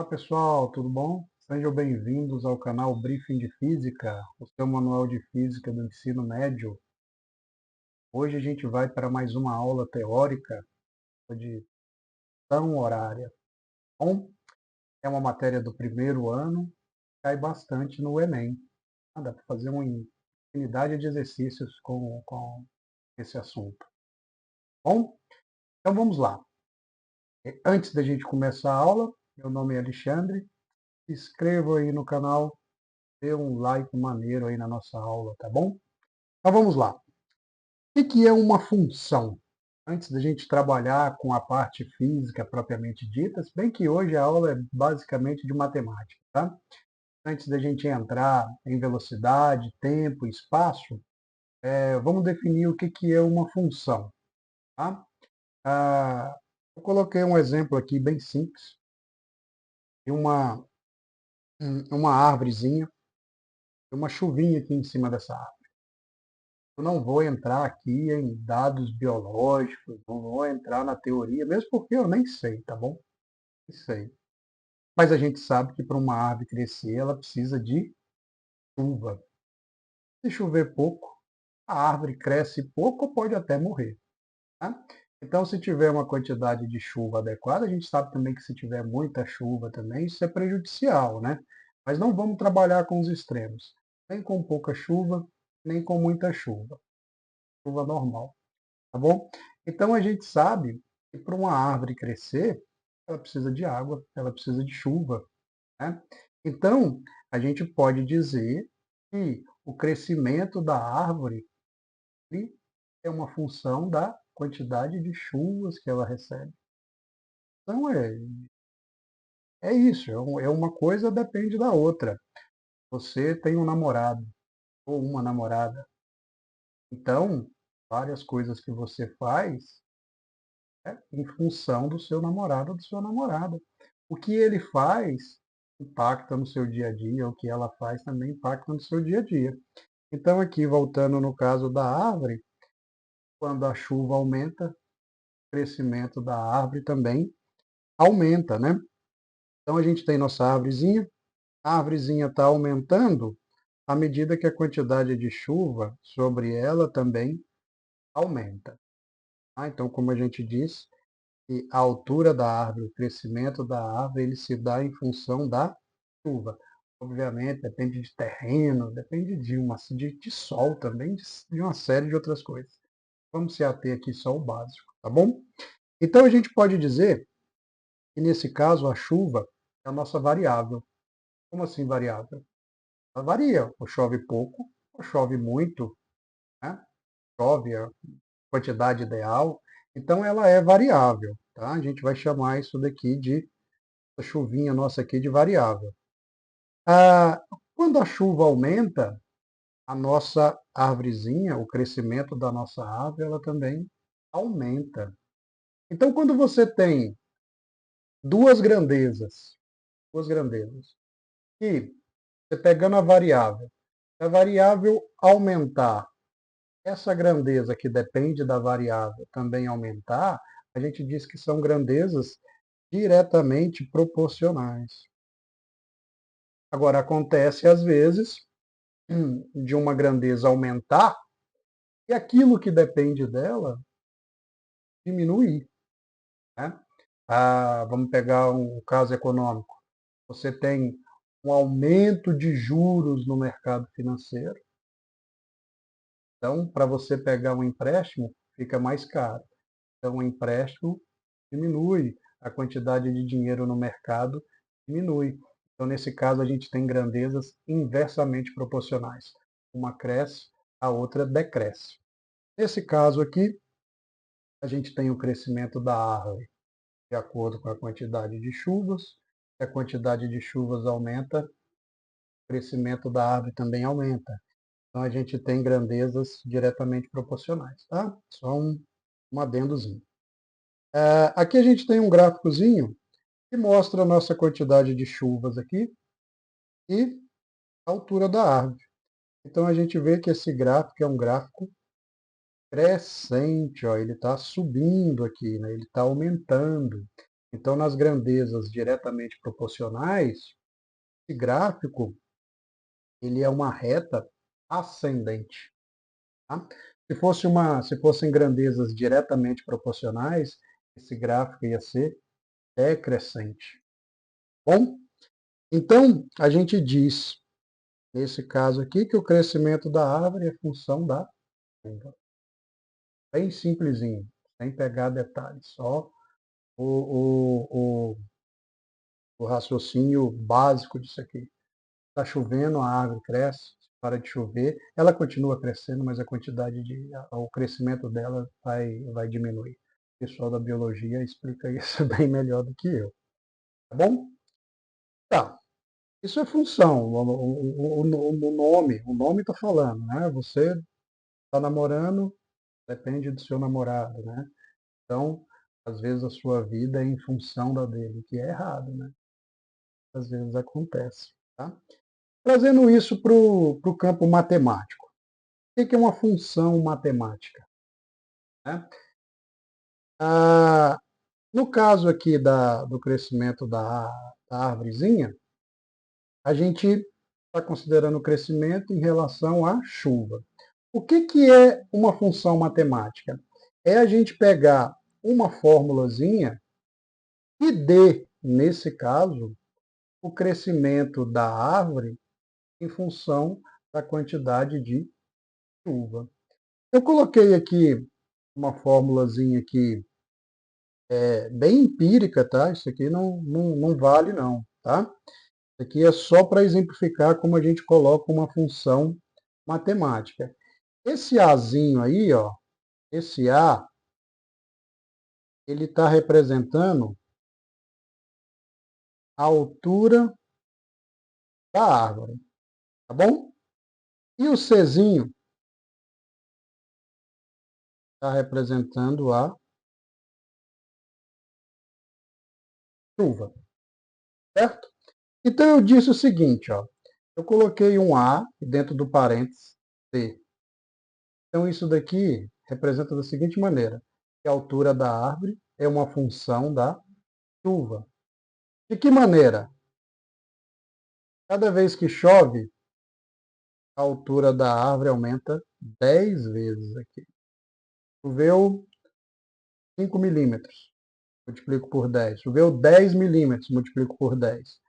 Pessoal, tudo bom? Sejam bem-vindos ao canal Briefing de Física, o seu manual de física do ensino médio. Hoje a gente vai para mais uma aula teórica de função horária. Bom, é uma matéria do primeiro ano, cai bastante no Enem. Dá para fazer uma infinidade de exercícios com esse assunto. Bom, então vamos lá. Antes da gente começar a aula, meu nome é Alexandre, se inscreva aí no canal, dê um like maneiro aí na nossa aula, tá bom? Então vamos lá. O que é uma função? Antes da gente trabalhar com a parte física propriamente dita, se bem que hoje a aula é basicamente de matemática, tá? Antes da gente entrar em velocidade, tempo, espaço, vamos definir o que é uma função, tá? Eu coloquei um exemplo aqui bem simples de uma árvorezinha, uma chuvinha aqui em cima dessa árvore. Eu não vou entrar aqui em dados biológicos, não vou entrar na teoria, mesmo porque eu nem sei, tá bom? Nem sei. Mas a gente sabe que para uma árvore crescer, ela precisa de chuva. Se chover pouco, a árvore cresce pouco ou pode até morrer. Tá? Então, se tiver uma quantidade de chuva adequada, a gente sabe também que se tiver muita chuva também, isso é prejudicial, né? Mas não vamos trabalhar com os extremos. Nem com pouca chuva, nem com muita chuva. Chuva normal. Tá bom? Então a gente sabe que para uma árvore crescer, ela precisa de água, ela precisa de chuva, né? Então a gente pode dizer que o crescimento da árvore ele é uma função da quantidade de chuvas que ela recebe. Então é isso, é uma coisa depende da outra. Você tem um namorado ou uma namorada, então várias coisas que você faz em função do seu namorado ou da sua namorada. O que ele faz impacta no seu dia a dia, o que ela faz também impacta no seu dia a dia. Então, aqui, voltando no caso da árvore, quando a chuva aumenta, o crescimento da árvore também aumenta, né? Então, a gente tem nossa árvorezinha, a árvorezinha está aumentando à medida que a quantidade de chuva sobre ela também aumenta. Então, como a gente disse, e a altura da árvore, o crescimento da árvore, ele se dá em função da chuva. Obviamente, depende de terreno, depende de sol também, de uma série de outras coisas. Vamos se ater aqui só ao básico, tá bom? Então, a gente pode dizer que, nesse caso, a chuva é a nossa variável. Como assim variável? Ela varia, ou chove pouco, ou chove muito, né? Chove a quantidade ideal, então ela é variável, tá? A gente vai chamar isso daqui de a chuvinha nossa aqui de variável. Ah, quando a chuva aumenta, a nossa árvorezinha, o crescimento da nossa árvore, ela também aumenta. Então, quando você tem duas grandezas, e você pegando a variável aumentar, essa grandeza que depende da variável também aumentar, a gente diz que são grandezas diretamente proporcionais. Agora, acontece às vezes de uma grandeza aumentar e aquilo que depende dela diminuir. Né? Vamos pegar um caso econômico. Você tem um aumento de juros no mercado financeiro. Então, para você pegar um empréstimo, fica mais caro. Então, o empréstimo diminui, a quantidade de dinheiro no mercado diminui. Então, nesse caso, a gente tem grandezas inversamente proporcionais. Uma cresce, a outra decresce. Nesse caso aqui, a gente tem o crescimento da árvore de acordo com a quantidade de chuvas. Se a quantidade de chuvas aumenta, o crescimento da árvore também aumenta. Então, a gente tem grandezas diretamente proporcionais. Tá? Só um adendozinho. Aqui a gente tem um gráficozinho que mostra a nossa quantidade de chuvas aqui e a altura da árvore. Então a gente vê que esse gráfico é um gráfico crescente, ó, ele está subindo aqui, né? Ele está aumentando. Então, nas grandezas diretamente proporcionais, esse gráfico ele é uma reta ascendente. Tá? Se fossem grandezas diretamente proporcionais, esse gráfico ia ser decrescente. Bom, então a gente diz, nesse caso aqui, que o crescimento da árvore é função da chuva. Bem simplesinho, sem pegar detalhes, só o, o, o, o raciocínio básico disso aqui. Está chovendo, a árvore cresce, para de chover, ela continua crescendo, mas a quantidade o crescimento dela vai diminuir. O pessoal da biologia explica isso bem melhor do que eu. Tá bom? Tá. Isso é função. O nome está falando, né? Você está namorando, depende do seu namorado, né? Então, às vezes a sua vida é em função da dele, que é errado, né? Às vezes acontece, tá? Trazendo isso para o campo matemático. O que é uma função matemática? Né? No caso aqui do crescimento da árvorezinha, a gente está considerando o crescimento em relação à chuva. O que é uma função matemática? É a gente pegar uma formulazinha que dê, nesse caso, o crescimento da árvore em função da quantidade de chuva. Eu coloquei aqui uma formulazinha aqui bem empírica, tá? Isso aqui não vale não, tá? Isso aqui é só para exemplificar como a gente coloca uma função matemática. Esse Azinho aí, ó, esse A, ele está representando a altura da árvore, tá bom? E o Czinho está representando a chuva, certo? Então eu disse o seguinte, ó, eu coloquei um A dentro do parênteses C. Então isso daqui representa da seguinte maneira, que a altura da árvore é uma função da chuva. De que maneira? Cada vez que chove, a altura da árvore aumenta 10 vezes aqui. Choveu 5 milímetros, multiplico por 10. Choveu 10 milímetros, multiplico por 10.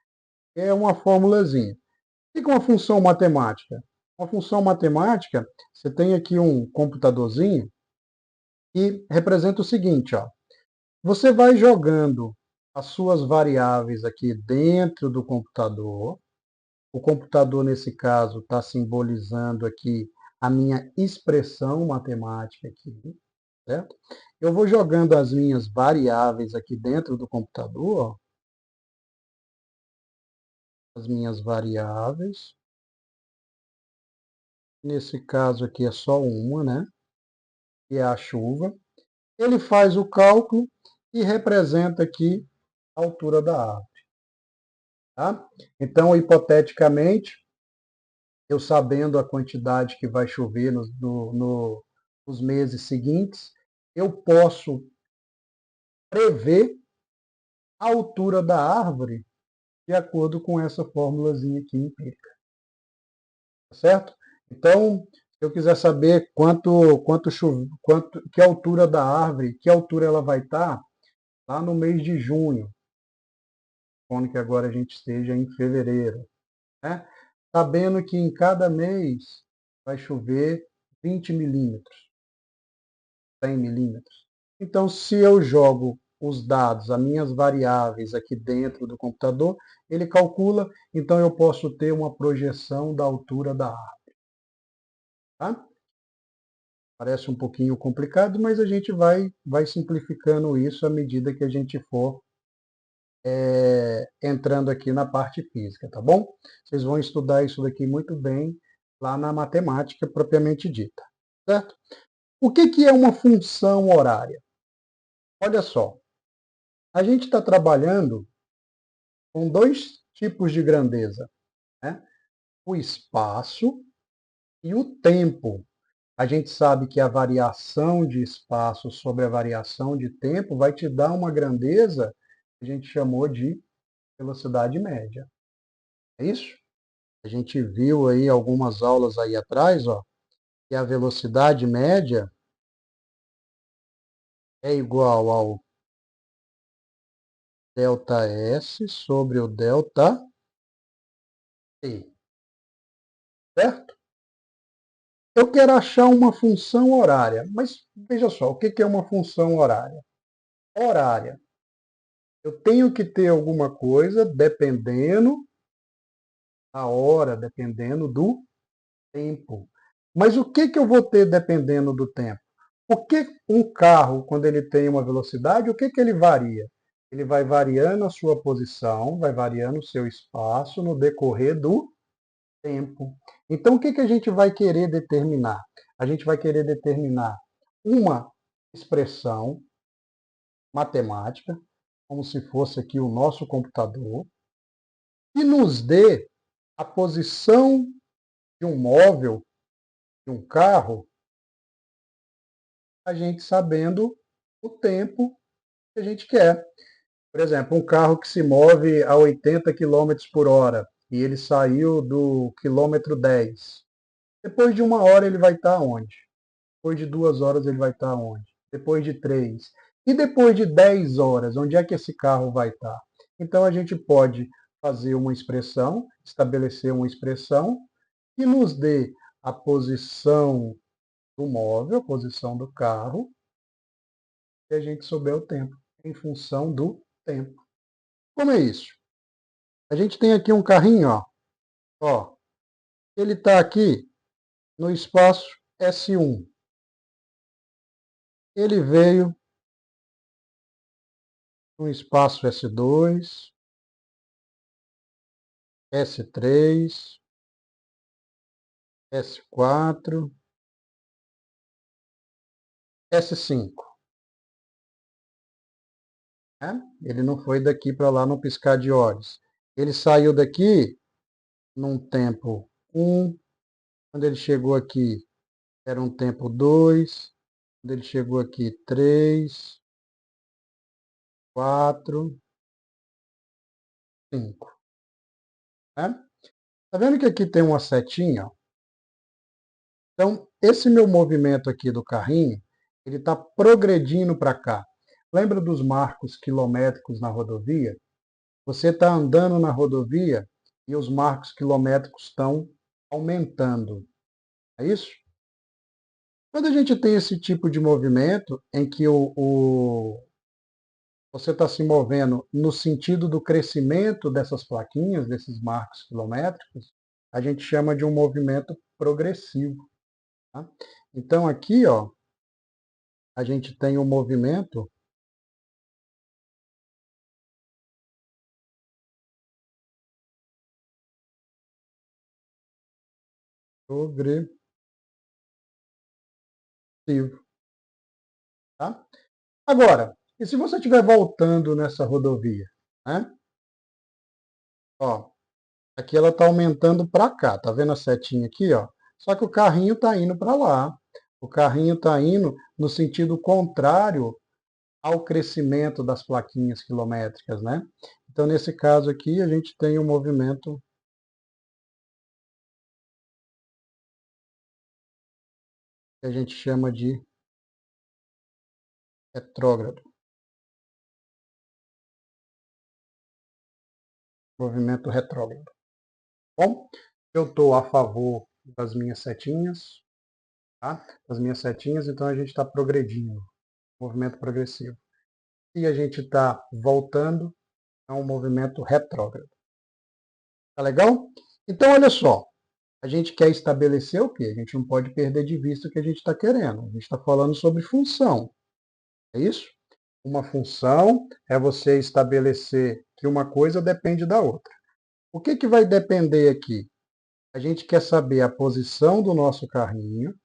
É uma formulazinha. O que é uma função matemática? Uma função matemática, você tem aqui um computadorzinho que representa o seguinte, ó. Você vai jogando as suas variáveis aqui dentro do computador. O computador, nesse caso, está simbolizando aqui a minha expressão matemática aqui, certo? Eu vou jogando as minhas variáveis aqui dentro do computador, ó, as minhas variáveis. Nesse caso aqui é só uma, né? Que é a chuva. Ele faz o cálculo e representa aqui a altura da árvore. Tá? Então, hipoteticamente, eu sabendo a quantidade que vai chover nos meses seguintes, eu posso prever a altura da árvore de acordo com essa formulazinha aqui empírica. Tá certo? Então, se eu quiser saber que altura da árvore, que altura ela vai estar, lá no mês de junho, supondo que agora a gente esteja em fevereiro, né? Sabendo que em cada mês vai chover 20 milímetros, 100 milímetros. Então, se eu jogo os dados, as minhas variáveis aqui dentro do computador, ele calcula, então eu posso ter uma projeção da altura da árvore. Tá? Parece um pouquinho complicado, mas a gente vai simplificando isso à medida que a gente for entrando aqui na parte física, tá bom? Vocês vão estudar isso daqui muito bem lá na matemática propriamente dita, certo? O que é uma função horária? Olha só, a gente está trabalhando com dois tipos de grandeza, né? O espaço e o tempo. A gente sabe que a variação de espaço sobre a variação de tempo vai te dar uma grandeza a gente chamou de velocidade média. É isso? A gente viu aí algumas aulas aí atrás, ó, que a velocidade média é igual ao ΔS sobre o ΔT, certo? Eu quero achar uma função horária, mas veja só, o que é uma função horária? Horária. Eu tenho que ter alguma coisa dependendo da hora, dependendo do tempo. Mas o que eu vou ter dependendo do tempo? O que um carro, quando ele tem uma velocidade, o que ele varia? Ele vai variando a sua posição, vai variando o seu espaço no decorrer do tempo. Então, o que a gente vai querer determinar? A gente vai querer determinar uma expressão matemática, como se fosse aqui o nosso computador, que nos dê a posição de um móvel, de um carro, a gente sabendo o tempo que a gente quer. Por exemplo, um carro que se move a 80 km por hora e ele saiu do quilômetro 10. Depois de 1 hora ele vai estar onde? Depois de 2 horas ele vai estar onde? Depois de 3. E depois de 10 horas, onde é que esse carro vai estar? Então a gente pode fazer uma expressão, estabelecer uma expressão que nos dê a posição do móvel, a posição do carro, se a gente souber o tempo, em função do tempo. Como é isso? A gente tem aqui um carrinho, ó, ele está aqui no espaço S1. Ele veio no espaço S2, S3, S4, S5. Né? Ele não foi daqui para lá no piscar de olhos. Ele saiu daqui num tempo 1, quando ele chegou aqui era um tempo 2, quando ele chegou aqui 3, 4, 5. Né? Tá vendo que aqui tem uma setinha? Então, esse meu movimento aqui do carrinho, ele está progredindo para cá. Lembra dos marcos quilométricos na rodovia? Você está andando na rodovia e os marcos quilométricos estão aumentando. É isso? Quando a gente tem esse tipo de movimento em que você está se movendo no sentido do crescimento dessas plaquinhas, desses marcos quilométricos, a gente chama de um movimento progressivo. Tá? Então aqui, ó, a gente tem um movimento progressivo. Tá? Agora, e se você estiver voltando nessa rodovia? Né? Ó, aqui ela está aumentando para cá, tá vendo a setinha aqui? Ó? Só que o carrinho está indo para lá. O carrinho está indo no sentido contrário ao crescimento das plaquinhas quilométricas, né? Então, nesse caso aqui, a gente tem um movimento que a gente chama de retrógrado. Movimento retrógrado. Bom, eu estou a favor das minhas setinhas, tá? Das minhas setinhas, então a gente está progredindo, movimento progressivo. E a gente está voltando a um movimento retrógrado. Tá legal? Então, olha só, a gente quer estabelecer o quê? A gente não pode perder de vista o que a gente está querendo. A gente está falando sobre função. É isso? Uma função é você estabelecer que uma coisa depende da outra. O que vai depender aqui? A gente quer saber a posição do nosso carrinho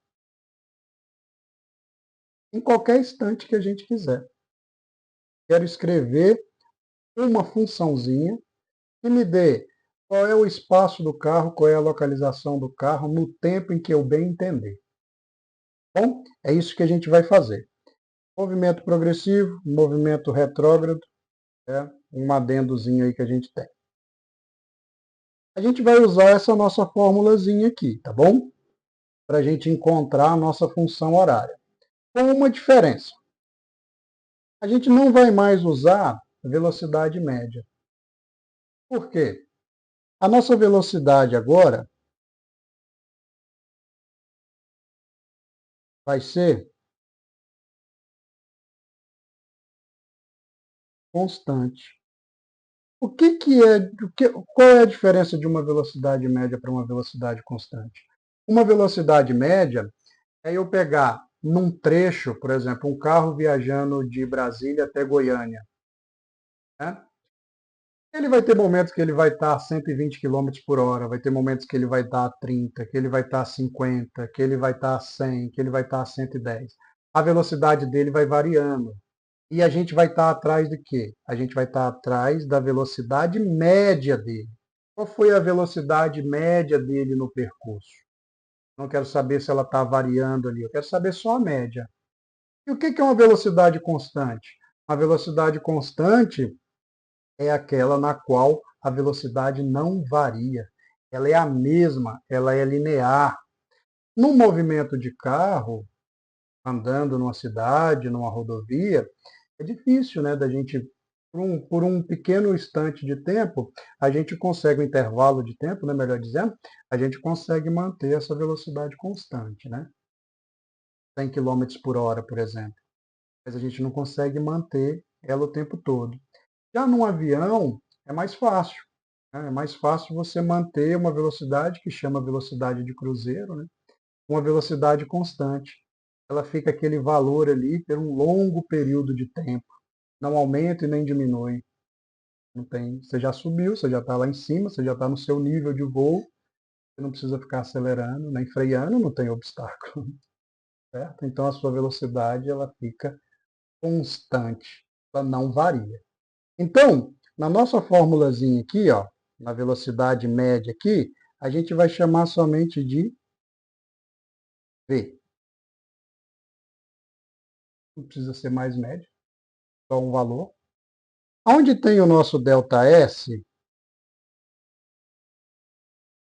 em qualquer instante que a gente quiser. Quero escrever uma funçãozinha que me dê qual é o espaço do carro, qual é a localização do carro no tempo em que eu bem entender. Bom, é isso que a gente vai fazer. Movimento progressivo, movimento retrógrado, É um adendozinho aí que a gente tem. A gente vai usar essa nossa formulazinha aqui, tá bom? Para a gente encontrar a nossa função horária. Com uma diferença. A gente não vai mais usar a velocidade média. Por quê? A nossa velocidade agora vai ser constante. Qual é a diferença de uma velocidade média para uma velocidade constante? Uma velocidade média é eu pegar num trecho, por exemplo, um carro viajando de Brasília até Goiânia. Né? Ele vai ter momentos que ele vai estar a 120 km por hora, vai ter momentos que ele vai estar a 30, que ele vai estar a 50, que ele vai estar a 100, que ele vai estar a 110. A velocidade dele vai variando. E a gente vai estar atrás de quê? A gente vai estar atrás da velocidade média dele. Qual foi a velocidade média dele no percurso? Não quero saber se ela está variando ali, eu quero saber só a média. E o que é uma velocidade constante? Uma velocidade constante é aquela na qual a velocidade não varia. Ela é a mesma, ela é linear. No movimento de carro, andando numa cidade, numa rodovia, é difícil, né, da gente, por um pequeno instante de tempo, a gente consegue, um intervalo de tempo, né, melhor dizendo, a gente consegue manter essa velocidade constante, né? 100 km por hora, por exemplo. Mas a gente não consegue manter ela o tempo todo. Já num avião, é mais fácil. Né? É mais fácil você manter uma velocidade que chama velocidade de cruzeiro, né? Uma velocidade constante. Ela fica aquele valor ali por um longo período de tempo. Não aumenta e nem diminui. Não tem, você já subiu, você já está lá em cima, você já está no seu nível de voo, você não precisa ficar acelerando, nem freando, não tem obstáculo. Certo? Então a sua velocidade ela fica constante, ela não varia. Então, na nossa formulazinha aqui, ó, na velocidade média aqui, a gente vai chamar somente de V. Não precisa ser mais média, só um valor. Onde tem o nosso ΔS,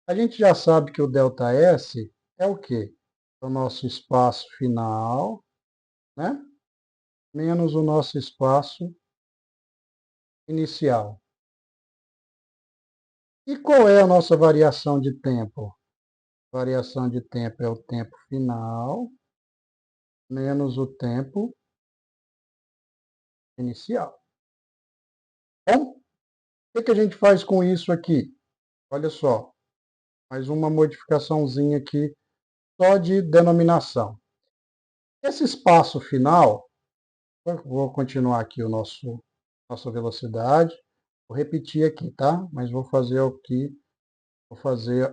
a gente já sabe que o ΔS é o quê? É o nosso espaço final, né? Menos o nosso espaço inicial. E qual é a nossa variação de tempo? Variação de tempo é o tempo final menos o tempo inicial. Bom, o que a gente faz com isso aqui? Olha só, mais uma modificaçãozinha aqui só de denominação. Esse espaço final, vou continuar aqui o nossa velocidade, vou repetir aqui, tá? Mas vou fazer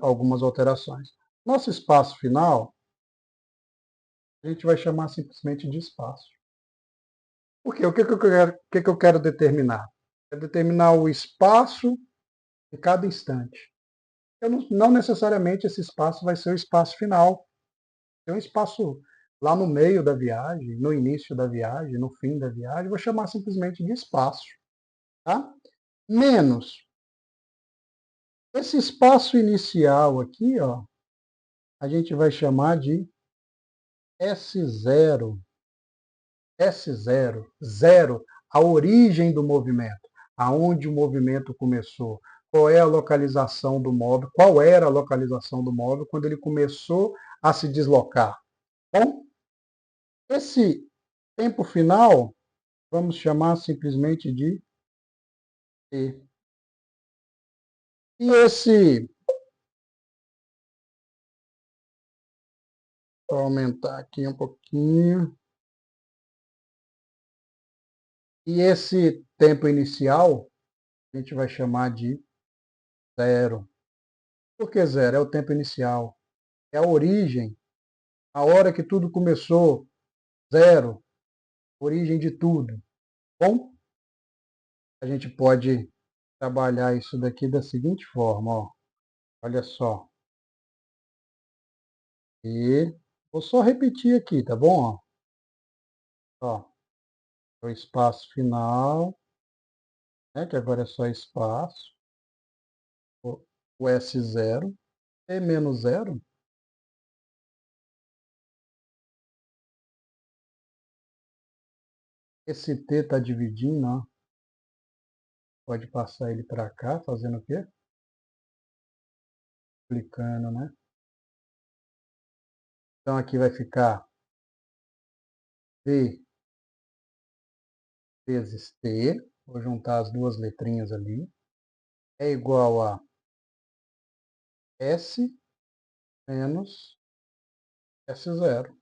algumas alterações. Nosso espaço final, a gente vai chamar simplesmente de espaço. Por quê? O que eu quero determinar? É determinar o espaço de cada instante. Não necessariamente esse espaço vai ser o espaço final. Tem um espaço lá no meio da viagem, no início da viagem, no fim da viagem, vou chamar simplesmente de espaço. Tá? Menos esse espaço inicial aqui, ó, a gente vai chamar de S0. S0, zero, a origem do movimento, aonde o movimento começou, qual é a localização do móvel, qual era a localização do móvel quando ele começou a se deslocar. Bom, esse tempo final, vamos chamar simplesmente de T. E esse, vou aumentar aqui um pouquinho, e esse tempo inicial, a gente vai chamar de zero. Por que zero? É o tempo inicial, é a origem, a hora que tudo começou, zero, origem de tudo. Bom, a gente pode trabalhar isso daqui da seguinte forma, ó. Olha só. E vou só repetir aqui, tá bom? Ó, o espaço final né, que agora é só espaço, o S0, T menos zero, esse T está dividindo, ó, pode passar ele para cá, fazendo o quê? Clicando, né? Então aqui vai ficar T vezes T, vou juntar as duas letrinhas ali, é igual a S menos S0,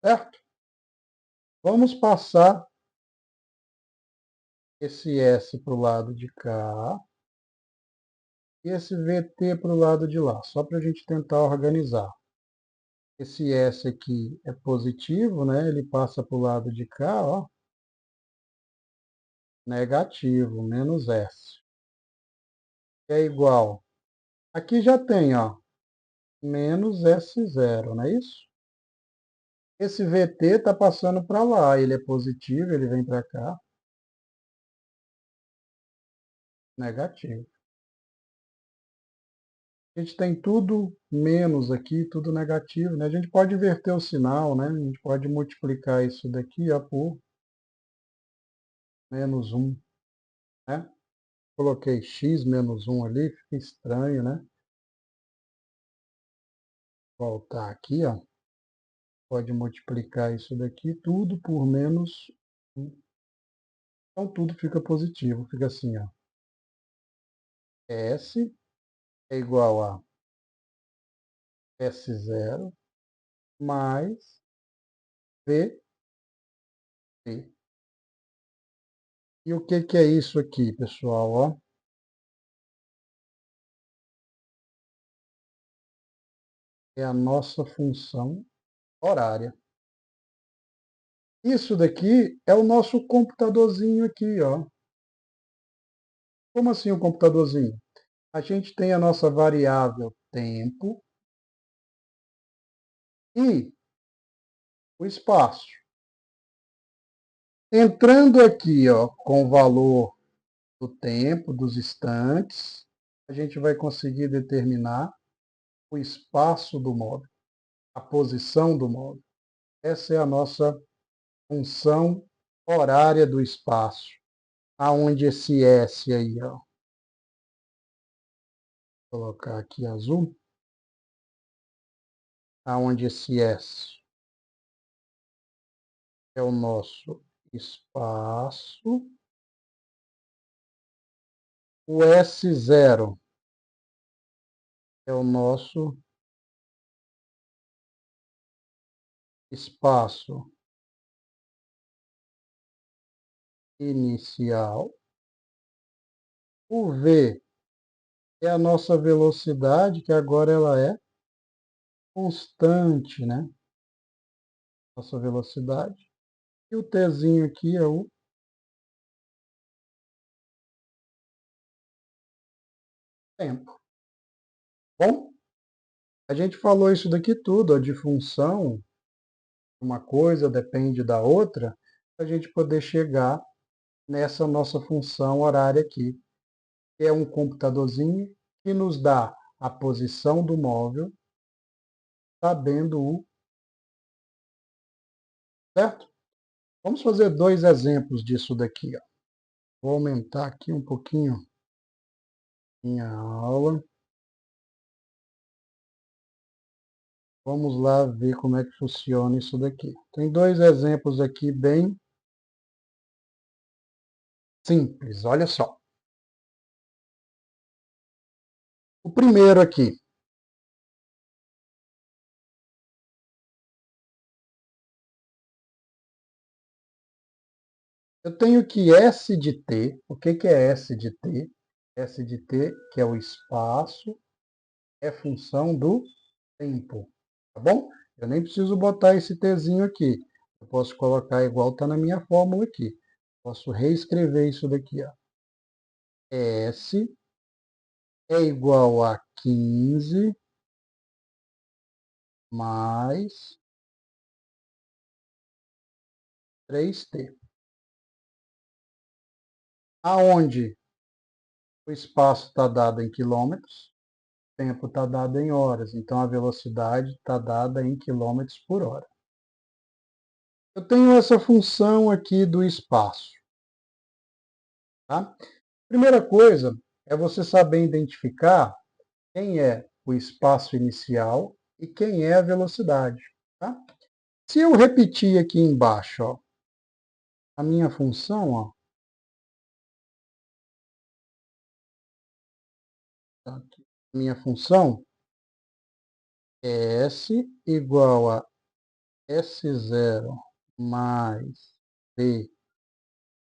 certo? Vamos passar esse S para o lado de cá e esse VT para o lado de lá, só para a gente tentar organizar. Esse S aqui é positivo, né? Ele passa para o lado de cá, ó, negativo, menos S. É igual. Aqui já tem, ó, menos S0, não é isso? Esse VT está passando para lá, ele é positivo, ele vem para cá, negativo. A gente tem tudo menos aqui, tudo negativo, né? A gente pode inverter o sinal, né? A gente pode multiplicar isso daqui, ó, por menos 1, né? Coloquei x menos 1 ali, fica estranho, né? Voltar aqui, ó. Pode multiplicar isso daqui tudo por menos 1. Então tudo fica positivo, fica assim, ó. S é igual a S0 mais VT. E o que que é isso aqui, pessoal? Ó? É a nossa função horária. Isso daqui é o nosso computadorzinho aqui, ó. Como assim o computadorzinho? A gente tem a nossa variável tempo e o espaço. Entrando aqui, ó, com o valor do tempo, dos instantes, a gente vai conseguir determinar o espaço do módulo, a posição do módulo. Essa é a nossa função horária do espaço, aonde esse S aí, ó, vou colocar aqui azul, aonde esse S é o nosso espaço, o S0 é o nosso espaço inicial, o V é a nossa velocidade, que agora ela é constante, né? Nossa velocidade. E o Tzinho aqui é o tempo. Bom, a gente falou isso daqui tudo, ó, de função, uma coisa depende da outra, para a gente poder chegar nessa nossa função horária aqui, que é um computadorzinho que nos dá a posição do móvel, sabendo o certo? Vamos fazer dois exemplos disso daqui. Ó. Vou aumentar aqui um pouquinho minha aula. Vamos lá ver como é que funciona isso daqui. Tem dois exemplos aqui bem simples, olha só. O primeiro aqui, eu tenho que S de T, o que que é S de T? S de T, que é o espaço, é função do tempo, tá bom? Eu nem preciso botar esse Tzinho aqui. Eu posso colocar igual está na minha fórmula aqui. Posso reescrever isso daqui, ó. S é igual a 15 mais 3T. aonde o espaço está dado em quilômetros, o tempo está dado em horas, então a velocidade está dada em quilômetros por hora. Eu tenho essa função aqui do espaço. Tá? Primeira coisa é você saber identificar quem é o espaço inicial e quem é a velocidade. Tá? Se eu repetir aqui embaixo, ó, a minha função, ó, tá aqui, minha função é S igual a S0 mais D.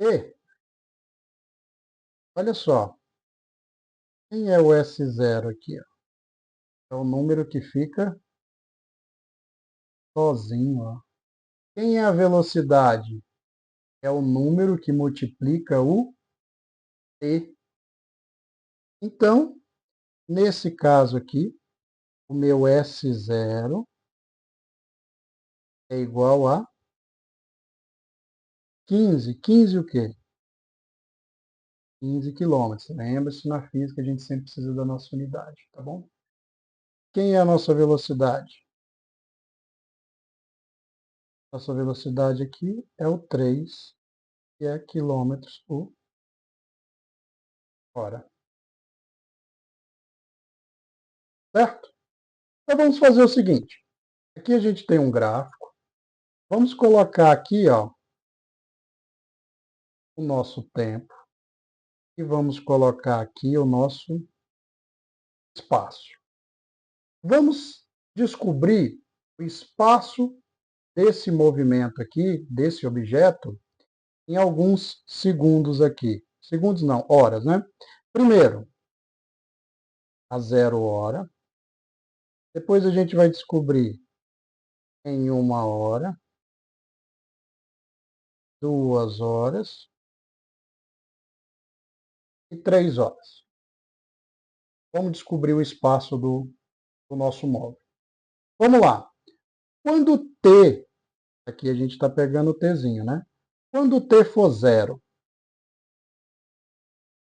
E, olha só, quem é o S0 aqui? Ó? É o número que fica sozinho. Ó. Quem é a velocidade? É o número que multiplica o T. Então, nesse caso aqui, o meu S0 é igual a 15. 15 o quê? 15 quilômetros. Lembra-se, na física a gente sempre precisa da nossa unidade, tá bom? Quem é a nossa velocidade? Nossa velocidade aqui é o 3, que é quilômetros por hora. Certo? Então vamos fazer o seguinte. Aqui a gente tem um gráfico. Vamos colocar aqui, ó, o nosso tempo. E vamos colocar aqui o nosso espaço. Vamos descobrir o espaço desse movimento aqui, desse objeto, em alguns segundos aqui. Segundos não, horas, né? Primeiro, a 0 hora. Depois a gente vai descobrir em 1 hora, 2 horas e 3 horas. Vamos descobrir o espaço do nosso móvel. Vamos lá. Quando T, aqui a gente está pegando o Tzinho, né? Quando T for 0,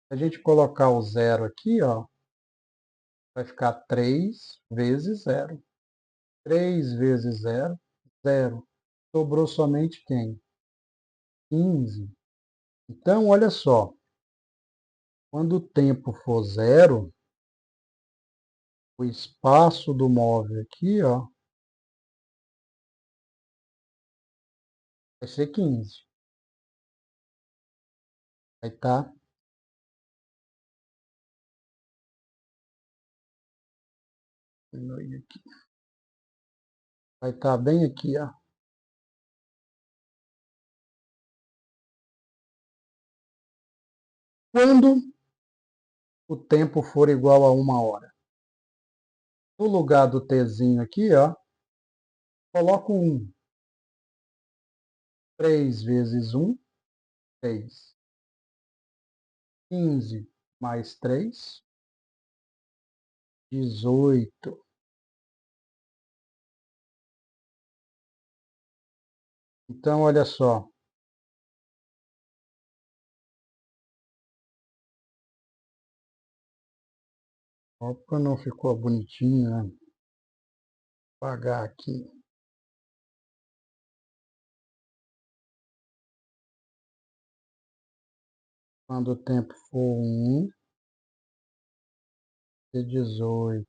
se a gente colocar o 0 aqui, ó, vai ficar 3 vezes 0. 3 vezes 0, 0. Sobrou somente quem? 15. Então, olha só. Quando o tempo for 0, o espaço do móvel aqui, ó, vai ser 15. Vai estar vai estar bem aqui, ó. Quando o tempo for igual a 1 hora, no lugar do Tzinho aqui, ó, coloco 1. 3 vezes 1, 3. 15 mais 3, 18. Então, olha só. Opa, não ficou bonitinho, né? Vou apagar aqui. Quando o tempo for 1, é 18.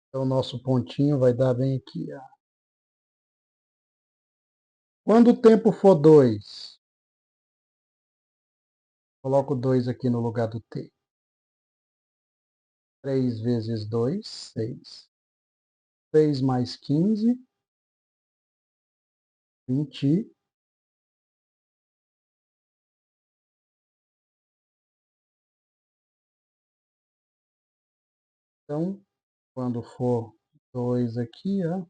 Então, o nosso pontinho vai dar bem aqui, ó. Quando o tempo for 2, coloco 2 aqui no lugar do T. 3 vezes 2, 6. 6 mais 15, 20. Então, quando for 2 aqui, ó,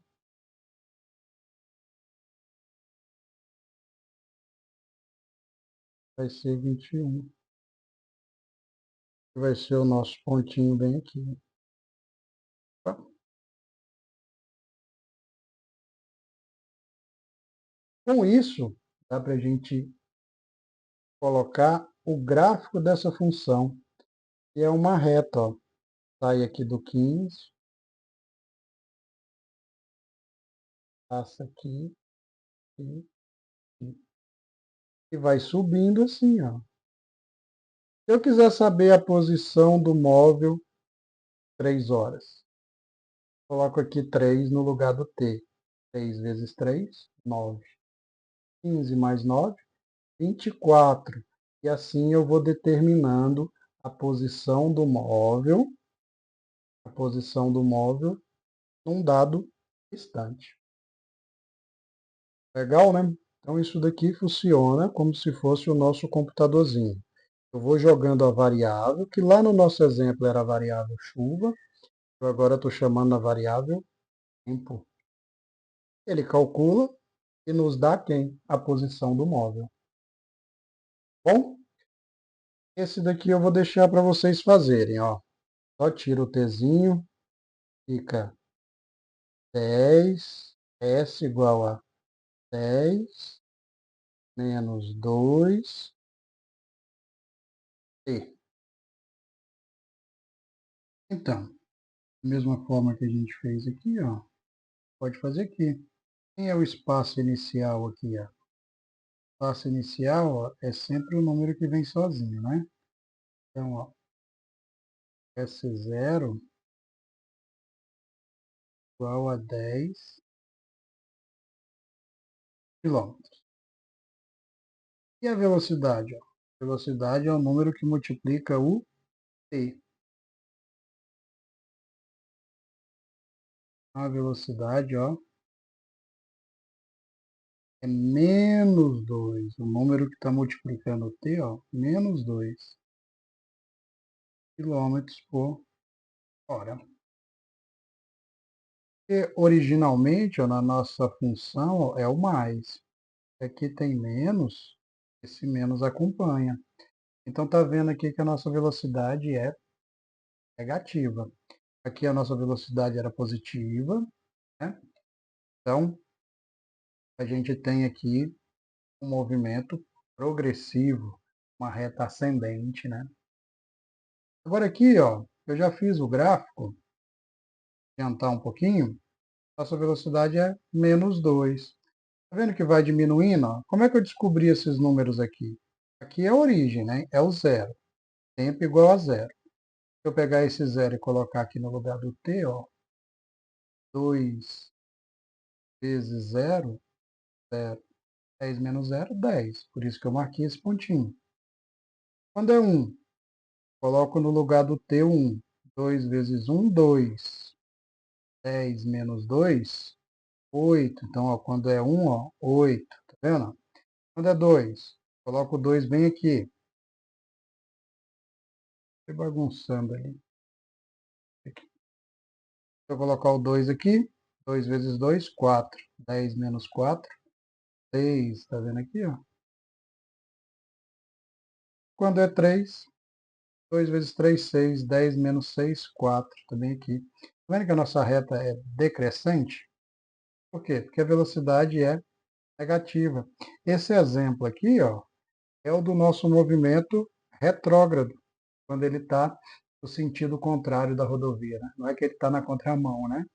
vai ser 21. Vai ser o nosso pontinho bem aqui. Tá? Com isso, dá para a gente colocar o gráfico dessa função, que é uma reta, ó. Sai aqui do 15, passa aqui, aqui, aqui, e vai subindo assim, ó. Se eu quiser saber a posição do móvel 3 horas, coloco aqui 3 no lugar do T. 3 vezes 3, 9. 15 mais 9, 24. E assim eu vou determinando a posição do móvel, num dado instante. Legal, né? Então isso daqui funciona como se fosse o nosso computadorzinho. Eu vou jogando a variável, que lá no nosso exemplo era a variável chuva, eu agora estou chamando a variável tempo. Ele calcula e nos dá quem? A posição do móvel. Bom, esse daqui eu vou deixar para vocês fazerem, ó. Só tira o Tzinho, fica 10, S igual a 10, menos 2, T. Então, da mesma forma que a gente fez aqui, ó, pode fazer aqui. Quem é o espaço inicial aqui, ó? O espaço inicial, ó, é sempre o número que vem sozinho, né? Então, ó, S0 igual a 10 quilômetros. E a velocidade, ó? A velocidade é o número que multiplica o T. A velocidade, ó, é menos 2. O número que está multiplicando o T, ó, menos 2 quilômetros por hora. E originalmente, ó, na nossa função, ó, é o mais. Aqui tem menos, esse menos acompanha. Então tá vendo aqui que a nossa velocidade é negativa. Aqui a nossa velocidade era positiva, né? Então a gente tem aqui um movimento progressivo, uma reta ascendente, né? Agora aqui, ó, eu já fiz o gráfico, adiantar um pouquinho, nossa velocidade é menos 2. Tá vendo que vai diminuindo? Ó? Como é que eu descobri esses números aqui? Aqui é a origem, né? É o zero. Tempo igual a zero. Se eu pegar esse zero e colocar aqui no lugar do t, ó, 2 vezes 0, 0. 10 menos 0, 10. Por isso que eu marquei esse pontinho. Quando é 1, coloco no lugar do t 1. 2 vezes 1, 2. 10 menos 2, 8. Então, ó, quando é 1, ó, 8. Tá vendo? Quando é 2, coloco o 2 bem aqui. Estou bagunçando ali. Aqui. Se eu colocar o 2 aqui, 2 vezes 2, 4. 10 menos 4, 6. Tá vendo aqui, ó? Quando é 3, 2 vezes 3, 6. 10 menos 6, 4. Também aqui. Tá vendo que a nossa reta é decrescente? Por quê? Porque a velocidade é negativa. Esse exemplo aqui, ó, é o do nosso movimento retrógrado, quando ele está no sentido contrário da rodovia. Né? Não é que ele está na contramão, né?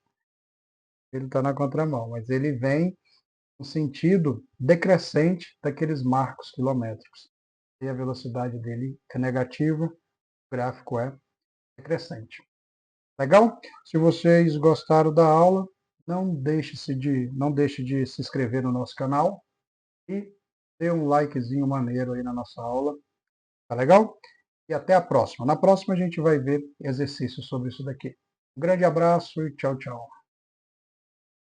Ele está na contramão, mas ele vem no sentido decrescente daqueles marcos quilométricos. E a velocidade dele é negativa, o gráfico é decrescente. Legal? Se vocês gostaram da aula, não deixe de se inscrever no nosso canal e dê um likezinho maneiro aí na nossa aula. Tá legal? E até a próxima. Na próxima a gente vai ver exercícios sobre isso daqui. Um grande abraço e tchau, tchau.